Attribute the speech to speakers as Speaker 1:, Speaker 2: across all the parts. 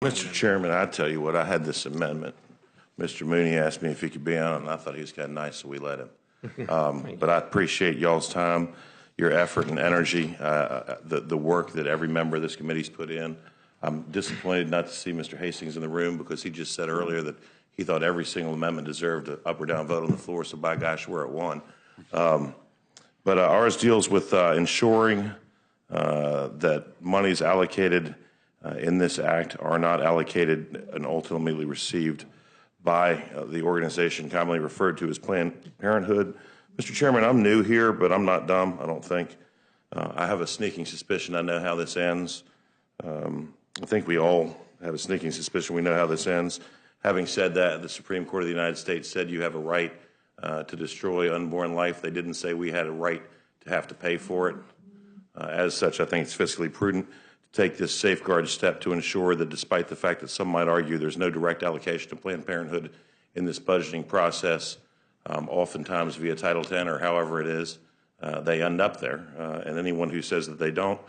Speaker 1: Mr. Chairman, I tell you what, I had this amendment. Mr. Mooney asked me if he could be on it, and I thought he was kind of nice, so we let him. But I appreciate y'all's time, your effort and energy, the work that every member of this committee's put in. I'm disappointed not to see Mr. Hastings in the room because he just said earlier that he thought every single amendment deserved an up or down vote on the floor, so by gosh, we're at one. But ours deals with ensuring that monies allocated in this act are not allocated and ultimately received by the organization commonly referred to as Planned Parenthood. Mr. Chairman, I'm new here, but I'm not dumb, I don't think. I have a sneaking suspicion I know how this ends. I think we all have a sneaking suspicion we know how this ends. Having said that, the Supreme Court of the United States said you have a right to destroy unborn life. They didn't say we had a right to have to pay for it. As such, I think it's fiscally prudent to take this safeguard step to ensure that despite the fact that some might argue there's no direct allocation to Planned Parenthood in this budgeting process, oftentimes via Title X or however it is, they end up there. And anyone who says that they don't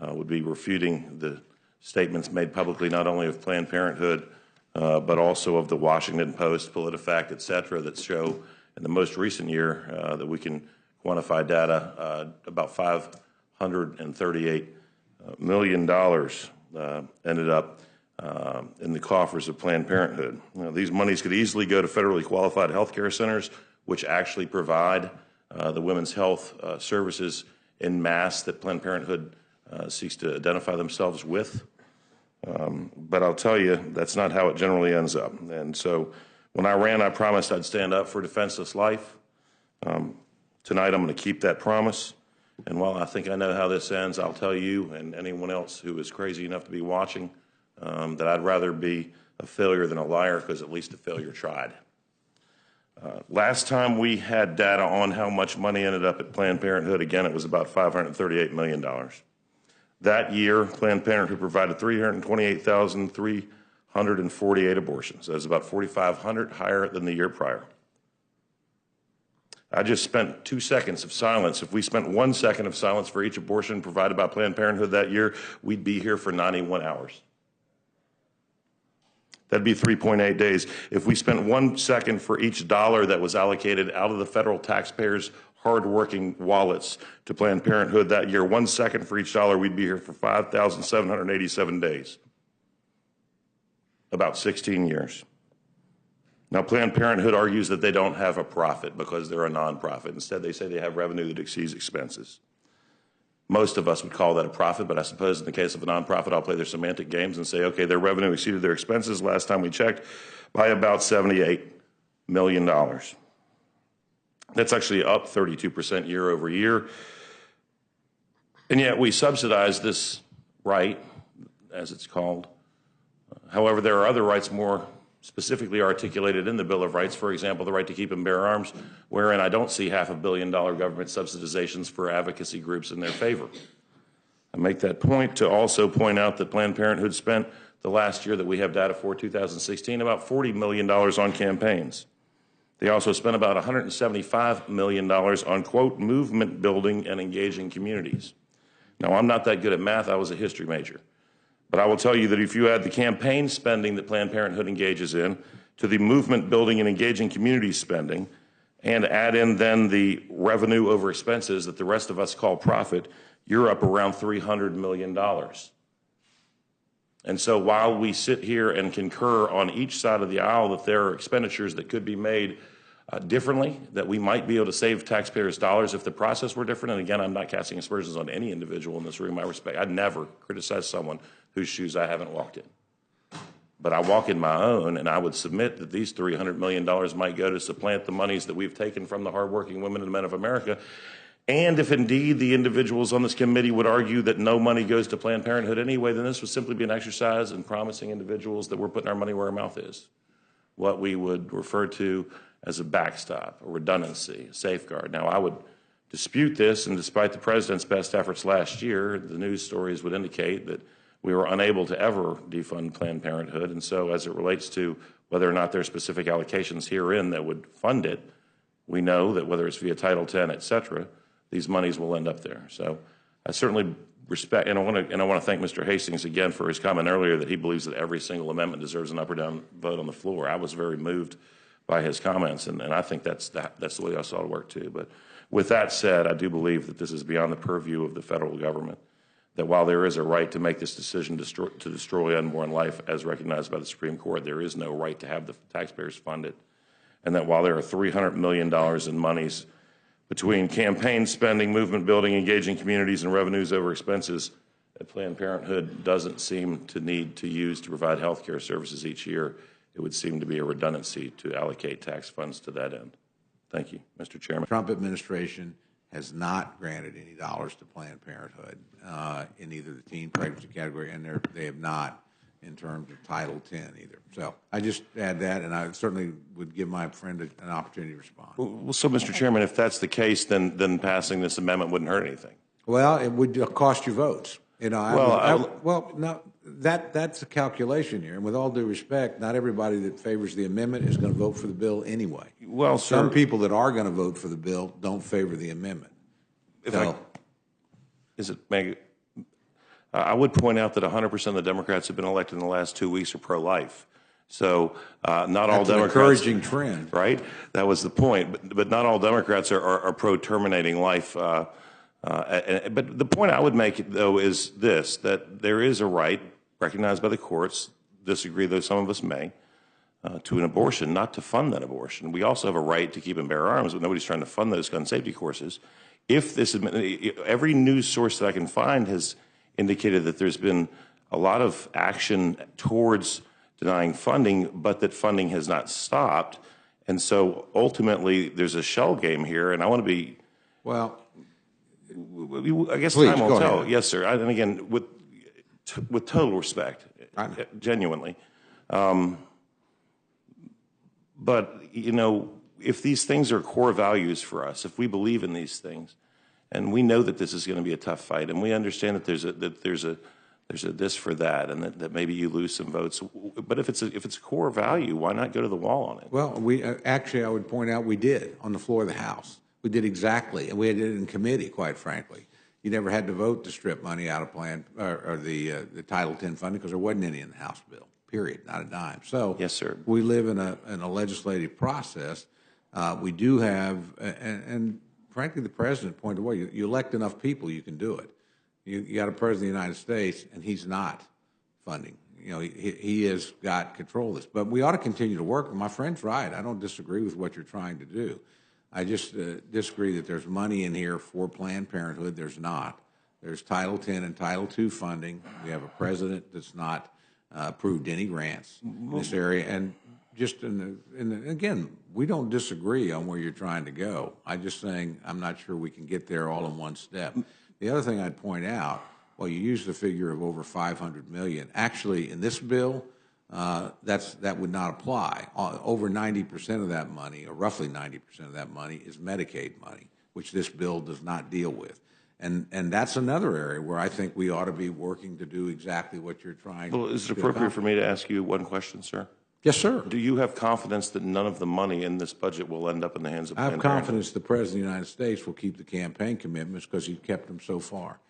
Speaker 1: would be refuting the statements made publicly not only of Planned Parenthood, but also of the Washington Post, PolitiFact, et cetera, that show in the most recent year that we can quantify data about $538 million ended up in the coffers of Planned Parenthood. These monies could easily go to federally qualified health care centers, which actually provide the women's health services in mass that Planned Parenthood seeks to identify themselves with. But I'll tell you, that's not how it generally ends up. And so when I ran, I promised I'd stand up for defenseless life. Tonight, I'm going to keep that promise. And while I think I know how this ends, I'll tell you and anyone else who is crazy enough to be watching that I'd rather be a failure than a liar, because at least a failure tried. Last time we had data on how much money ended up at Planned Parenthood, again, it was about $538 million. That year, Planned Parenthood provided 328,348 abortions. That was about 4,500 higher than the year prior. I just spent 2 seconds of silence. If we spent 1 second of silence for each abortion provided by Planned Parenthood that year, we'd be here for 91 hours. That'd be 3.8 days. If we spent 1 second for each dollar that was allocated out of the federal taxpayers' hard-working wallets to Planned Parenthood that year, 1 second for each dollar, we'd be here for 5,787 days. About 16 years. Now, Planned Parenthood argues that they don't have a profit because they're a nonprofit. Instead, they say they have revenue that exceeds expenses. Most of us would call that a profit, but I suppose in the case of a nonprofit, I'll play their semantic games and say, okay, their revenue exceeded their expenses last time we checked by about $78 million. That's actually up 32% year over year. And yet we subsidize this right, as it's called. However, there are other rights more specifically articulated in the Bill of Rights, for example, the right to keep and bear arms, wherein I don't see $500 million government subsidizations for advocacy groups in their favor. I make that point to also point out that Planned Parenthood spent the last year that we have data for, 2016, about $40 million on campaigns. They also spent about $175 million on, quote, movement building and engaging communities. Now, I'm not that good at math. I was a history major. But I will tell you that if you add the campaign spending that Planned Parenthood engages in to the movement building and engaging community spending, and add in then the revenue over expenses that the rest of us call profit, you're up around $300 million. And so while we sit here and concur on each side of the aisle that there are expenditures that could be made differently, that we might be able to save taxpayers' dollars if the process were different, and again, I'm not casting aspersions on any individual in this room. I respect, I'd never criticize someone whose shoes I haven't walked in. But I walk in my own, and I would submit that these $300 million might go to supplant the monies that we've taken from the hardworking women and men of America. And if indeed the individuals on this committee would argue that no money goes to Planned Parenthood anyway, then this would simply be an exercise in promising individuals that we're putting our money where our mouth is, what we would refer to as a backstop, a redundancy, a safeguard. Now, I would dispute this, and despite the president's best efforts last year, the news stories would indicate that we were unable to ever defund Planned Parenthood. And so as it relates to whether or not there are specific allocations herein that would fund it, we know that whether it's via Title X, et cetera, these monies will end up there. So I certainly respect, and I want to thank Mr. Hastings again for his comment earlier that he believes that every single amendment deserves an up or down vote on the floor. I was very moved by his comments, and I think that's the way I saw it work too. But with that said, I do believe that this is beyond the purview of the federal government, that while there is a right to make this decision to destroy unborn life as recognized by the Supreme Court, there is no right to have the taxpayers fund it. And that while there are $300 million in monies between campaign spending, movement building, engaging communities, and revenues over expenses that Planned Parenthood doesn't seem to need to use to provide health care services each year, it would seem to be a redundancy to allocate tax funds to that end. Thank you, Mr. Chairman.
Speaker 2: The Trump administration has not granted any dollars to Planned Parenthood in either the teen pregnancy category, and they have not in terms of Title X either. So I just add that, and I certainly would give my friend an opportunity to respond.
Speaker 1: Well, so, Mr. Chairman, if that's the case, then passing this amendment wouldn't hurt anything.
Speaker 2: Well, it would cost you votes. You know, no, that's a calculation here. And with all due respect, not everybody that favors the amendment is going to vote for the bill anyway.
Speaker 1: Well, sir,
Speaker 2: some people that are going to vote for the bill don't favor the amendment.
Speaker 1: I would point out that 100% of the Democrats have been elected in the last 2 weeks are pro-life. So not all Democrats.
Speaker 2: That's an encouraging trend,
Speaker 1: right? That was the point. But not all Democrats are pro-terminating life. But the point I would make, though, is this: that there is a right recognized by the courts, disagree though some of us may, to an abortion, not to fund that abortion. We also have a right to keep and bear arms, but nobody's trying to fund those gun safety courses. If this, every news source that I can find has indicated that there's been a lot of action towards denying funding, but that funding has not stopped. And so ultimately there's a shell game here, and I want to be,
Speaker 2: well,
Speaker 1: I guess
Speaker 2: please,
Speaker 1: time will tell.
Speaker 2: Ahead.
Speaker 1: Yes, sir. And again, with total respect, genuinely. But, you know, if these things are core values for us, if we believe in these things, and we know that this is going to be a tough fight, and we understand that there's a this for that, and that maybe you lose some votes. But if it's a core value, why not go to the wall on it?
Speaker 2: Well, we actually, I would point out, we did on the floor of the House. We did exactly, and we did it in committee. Quite frankly, you never had to vote to strip money out of Planned or the Title X funding because there wasn't any in the House bill. Period, not a dime. So
Speaker 1: yes, sir.
Speaker 2: We live in a legislative process. We do have, and frankly, the president pointed away. You elect enough people, you can do it. You got a president of the United States, and he's not funding. You know, he has got control of this. But we ought to continue to work. My friend's right. I don't disagree with what you're trying to do. I just disagree that there's money in here for Planned Parenthood. There's not. There's Title X and Title II funding. We have a president that's not approved any grants in this area. And just again, we don't disagree on where you're trying to go. I'm just saying I'm not sure we can get there all in one step. The other thing I'd point out, well, you use the figure of over $500 million. Actually, in this bill, that would not apply. Over 90% of that money, or roughly 90% of that money, is Medicaid money, which this bill does not deal with. And that's another area where I think we ought to be working to do exactly what you're trying to do.
Speaker 1: Well, is it appropriate for me to ask you one question, sir?
Speaker 2: Yes, sir.
Speaker 1: Do you have confidence that none of the money in this budget will end up in the hands of Planned Parenthood?
Speaker 2: I have confidence the President of the United States will keep the campaign commitments because he's kept them so far.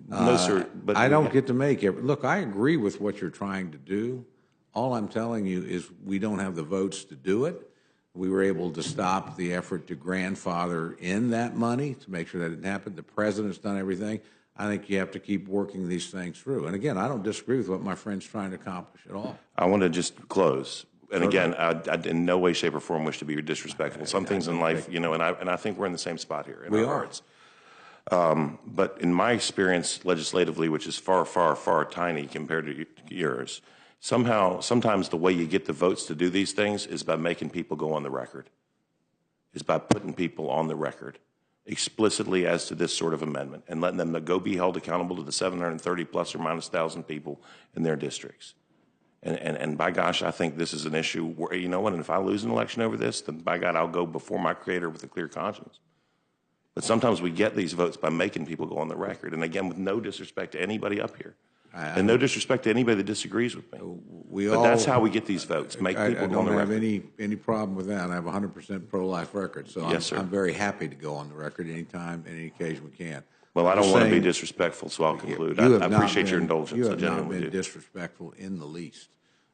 Speaker 1: No, sir. But
Speaker 2: I don't get to make it. Look, I agree with what you're trying to do. All I'm telling you is we don't have the votes to do it. We were able to stop the effort to grandfather in that money to make sure that it didn't happen. The President's done everything. I think you have to keep working these things through. And again, I don't disagree with what my friend's trying to accomplish at all.
Speaker 1: I want to just close. And again, I in no way, shape, or form wish to be disrespectful. Some things in life, you know, and I think we're in the same spot here.
Speaker 2: We are.
Speaker 1: But in my experience legislatively, which is far, far, far tiny compared to yours, sometimes the way you get the votes to do these things is by making people go on the record, is by putting people on the record explicitly as to this sort of amendment and letting them go be held accountable to the 730 plus or minus 1,000 people in their districts. And by gosh, I think this is an issue where, you know what, and if I lose an election over this, then by God, I'll go before my Creator with a clear conscience. But sometimes we get these votes by making people go on the record. And again, with no disrespect to anybody up here. And no disrespect to anybody that disagrees with me. But that's how we get these votes, make people go on the record.
Speaker 2: I don't have any problem with that. I have a 100% pro-life record. So
Speaker 1: yes, sir.
Speaker 2: I'm very happy to go on the record anytime, any occasion we can.
Speaker 1: Well, I don't
Speaker 2: just
Speaker 1: want to be
Speaker 2: saying,
Speaker 1: disrespectful, so I'll conclude.
Speaker 2: you have
Speaker 1: I
Speaker 2: not
Speaker 1: appreciate your
Speaker 2: been-
Speaker 1: indulgence.
Speaker 2: You
Speaker 1: I
Speaker 2: have not
Speaker 1: genuinely
Speaker 2: been
Speaker 1: do.
Speaker 2: disrespectful in the least.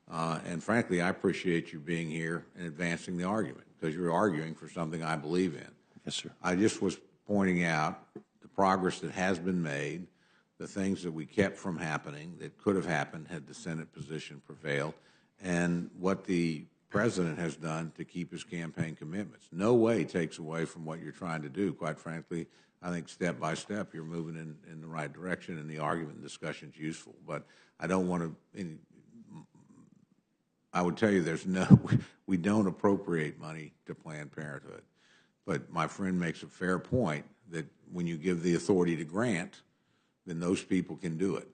Speaker 2: And frankly, I appreciate you being here and advancing the argument because you're arguing for something I believe in.
Speaker 1: Yes, sir.
Speaker 2: I just was pointing out the progress that has been made, the things that we kept from happening that could have happened had the Senate position prevailed, and what the president has done to keep his campaign commitments. No way takes away from what you're trying to do. Quite frankly, I think step by step you're moving in the right direction, and the argument and discussion is useful. But I don't want to. I would tell you we don't appropriate money to Planned Parenthood. But my friend makes a fair point that when you give the authority to grant, then those people can do it.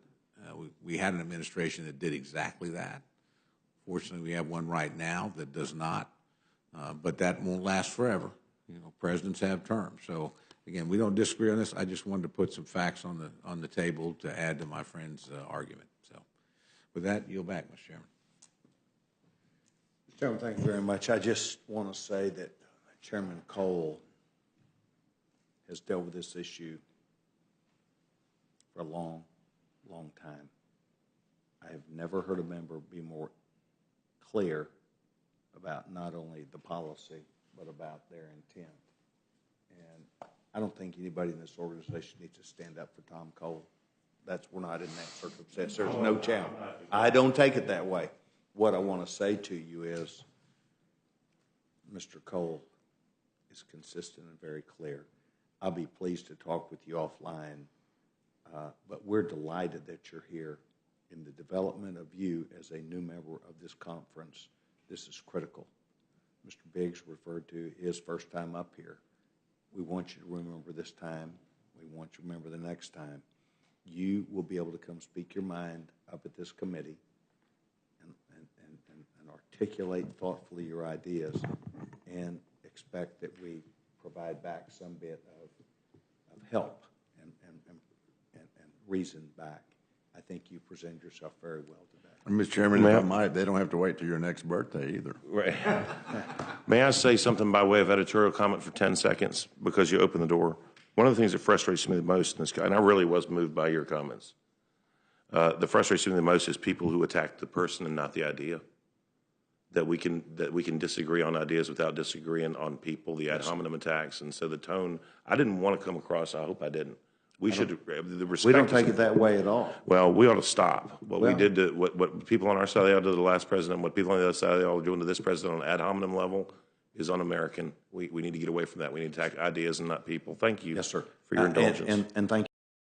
Speaker 2: We had an administration that did exactly that. Fortunately, we have one right now that does not, but that won't last forever. You know, presidents have terms. So again, we don't disagree on this. I just wanted to put some facts on the table to add to my friend's argument. So with that, yield back, Mr. Chairman.
Speaker 3: Mr. Chairman, thank you very much. I just want to say that Chairman Cole has dealt with this issue for a long, long time. I have never heard a member be more clear about not only the policy, but about their intent. And I don't think anybody in this organization needs to stand up for Tom Cole. We're not in that circumstance. There's no challenge. I don't take it that way. What I want to say to you is Mr. Cole is consistent and very clear. I'll be pleased to talk with you offline, but we're delighted that you're here. In the development of you as a new member of this conference, this is critical. Mr. Biggs referred to his first time up here. We want you to remember this time. We want you to remember the next time. You will be able to come speak your mind up at this committee and articulate thoughtfully your ideas and expect that we provide back some bit of help and reason back. I think you presented yourself very well today.
Speaker 4: Mr. Chairman, if I might, they don't have to wait till your next birthday either.
Speaker 1: Right. May I say something by way of editorial comment for 10 seconds because you opened the door? One of the things that frustrates me the most in this, and I really was moved by your comments, the frustrates me the most is people who attack the person and not the idea. That we can disagree on ideas without disagreeing on people, the ad hominem attacks, and so the tone. I didn't want to come across. I hope I didn't. We should. The respect.
Speaker 3: We don't take it that way at all.
Speaker 1: Well, we ought to stop what we did to what people on our side of the aisle did to the last president. What people on the other side of the aisle are doing to this president on ad hominem level is un-American. We need to get away from that. We need to attack ideas and not people. Thank you.
Speaker 3: Yes, sir.
Speaker 1: For your indulgence.
Speaker 3: And thank you.